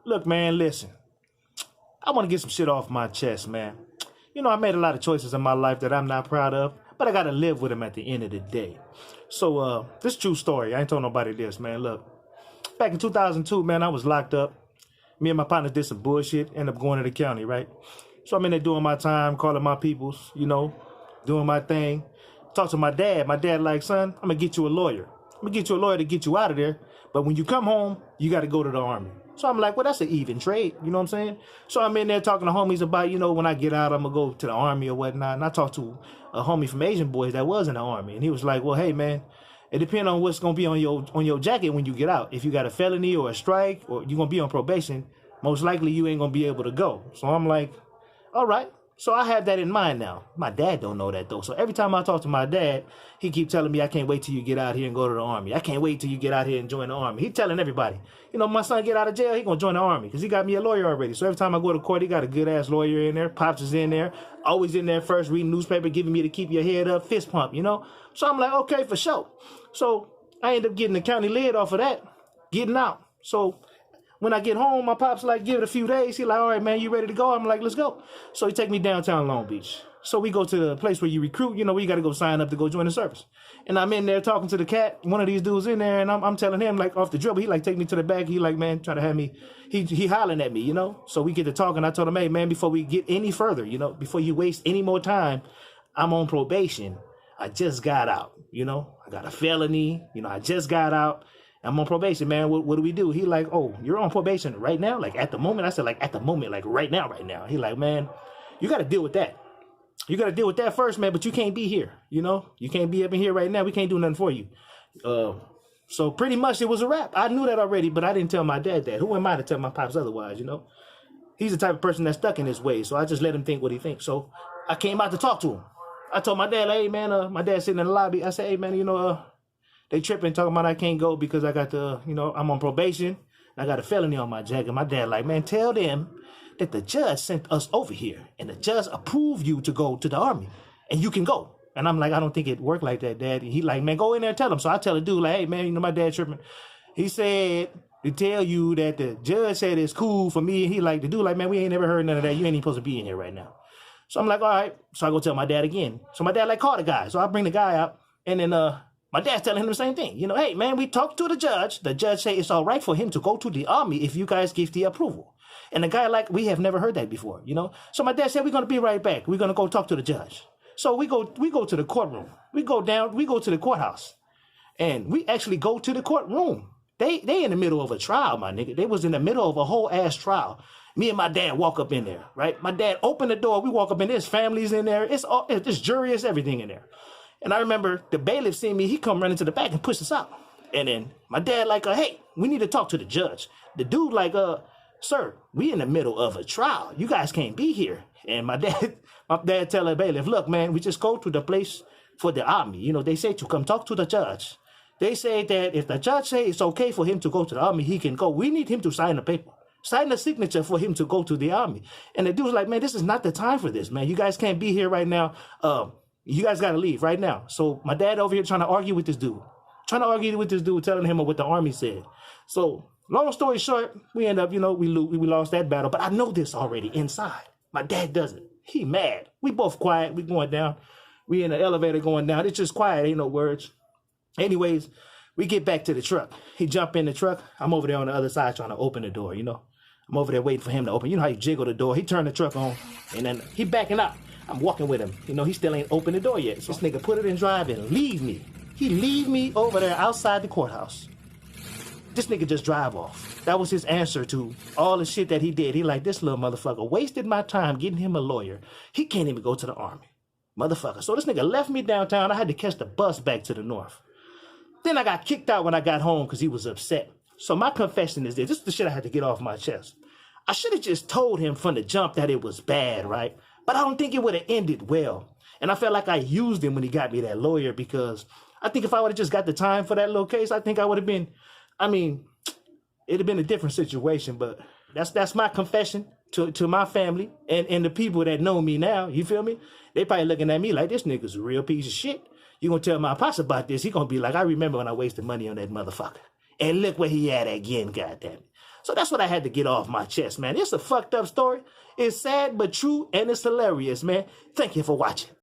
Look, man, listen. I want to get some shit off my chest, man. You know, I made a lot of choices in my life that I'm not proud of, but I got to live with them at the end of the day. So, this true story. I ain't told nobody this, man. Look, back in 2002, man, I was locked up. Me and my partner did some bullshit, ended up going to the county, right? So I'm in there doing my time, calling my peoples, you know, doing my thing. Talk to my dad. My dad like, son, I'm going to get you a lawyer. I'm going to get you a lawyer to get you out of there. But when you come home, you got to go to the Army. So I'm like, well, that's an even trade. You know what I'm saying? So I'm in there talking to homies about, you know, when I get out, I'm going to go to the Army or whatnot. And I talked to a homie from Asian Boys that was in the Army. And he was like, well, hey, man, it depends on what's going to be on your jacket when you get out. If you got a felony or a strike or you're going to be on probation, most likely you ain't going to be able to go. So I'm like, all right. So I have that in mind now. My dad don't know that, though. So every time I talk to my dad, he keep telling me, I can't wait till you get out here and go to the Army. I can't wait till you get out here and join the Army. He telling everybody, you know, my son get out of jail, he going to join the Army because he got me a lawyer already. So every time I go to court, he got a good-ass lawyer in there. Pops is in there. Always in there first, reading newspaper, giving me to keep your head up, fist pump, you know. So I'm like, okay, for sure. So I end up getting the county lid off of that, getting out. So when I get home, my pop's like, give it a few days. He like, all right, man, you ready to go? I'm like, let's go. So he take me downtown Long Beach. So we go to the place where you recruit, you know, where you got to go sign up to go join the service. And I'm in there talking to the cat, one of these dudes in there, and I'm telling him, like, off the dribble, he like, take me to the back. He like, man, try to have me, he hollering at me, you know. So we get to talking. I told him, hey, man, before we get any further, you know, before you waste any more time, I'm on probation. I just got out, you know. I got a felony, you know, I just got out. I'm on probation, man. What do we do? He like, oh, you're on probation right now? Like at the moment? I said, like at the moment, like right now. He like, man, you got to deal with that. You got to deal with that first, man, but you can't be here, you know? You can't be up in here right now. We can't do nothing for you. So pretty much it was a wrap. I knew that already, but I didn't tell my dad that. Who am I to tell my pops otherwise, you know? He's the type of person that's stuck in his ways, so I just let him think what he thinks. So I came out to talk to him. I told my dad, hey, man, my dad sitting in the lobby. I said, hey, man, you know, they tripping, talking about I can't go because I got I'm on probation. I got a felony on my jacket. My dad like, man, tell them that the judge sent us over here and the judge approved you to go to the Army and you can go. And I'm like, I don't think it worked like that, Dad. He like, man, go in there and tell him. So I tell the dude like, hey, man, you know, my dad tripping. He said to tell you that the judge said it's cool for me. And he like, the dude like, man, we ain't never heard none of that. You ain't even supposed to be in here right now. So I'm like, all right. So I go tell my dad again. So my dad like, call the guy. So I bring the guy out and then my dad's telling him the same thing. You know, hey, man, we talked to the judge. The judge say it's all right for him to go to the Army if you guys give the approval. And the guy like, we have never heard that before, you know. So my dad said, we're going to be right back. We're going to go talk to the judge. So we go to the courtroom. We go to the courthouse. And we actually go to the courtroom. They in the middle of a trial, my nigga. They was in the middle of a whole ass trial. Me and my dad walk up in there, right? My dad opened the door. We walk up in there. There's families in there. It's jury, it's everything in there. And I remember the bailiff seeing me, he come running to the back and push us out. And then my dad like, hey, we need to talk to the judge. The dude like, sir, we in the middle of a trial. You guys can't be here. And my dad tell the bailiff, look, man, we just go to the place for the Army. You know, they say to come talk to the judge. They say that if the judge say it's okay for him to go to the Army, he can go. We need him to sign a paper. Sign the signature for him to go to the Army. And the dude's like, man, this is not the time for this, man. You guys can't be here right now. You guys got to leave right now. So my dad over here trying to argue with this dude. Telling him what the Army said. So long story short, we end up, you know, we lost that battle. But I know this already inside. My dad doesn't. He mad. We both quiet. We going down. We in the elevator going down. It's just quiet. Ain't no words. Anyways, we get back to the truck. He jump in the truck. I'm over there on the other side trying to open the door, you know. I'm over there waiting for him to open. You know how you jiggle the door. He turned the truck on, and then he backing up. I'm walking with him. You know, he still ain't opened the door yet. So this nigga put it in drive and leave me. He leave me over there outside the courthouse. This nigga just drive off. That was his answer to all the shit that he did. He like, this little motherfucker wasted my time getting him a lawyer. He can't even go to the Army. Motherfucker. So this nigga left me downtown. I had to catch the bus back to the north. Then I got kicked out when I got home because he was upset. So my confession is this. This is the shit I had to get off my chest. I should have just told him from the jump that it was bad, right? But I don't think it would have ended well. And I felt like I used him when he got me that lawyer because I think if I would have just got the time for that little case, I think I would have been, it'd have been a different situation. But that's my confession to my family and the people that know me now. You feel me? They probably looking at me like, this nigga's a real piece of shit. You gonna tell my pops about this, he gonna be like, I remember when I wasted money on that motherfucker. And look where he at again, goddamn it. So that's what I had to get off my chest, man. It's a fucked up story. It's sad but true, and it's hilarious, man. Thank you for watching.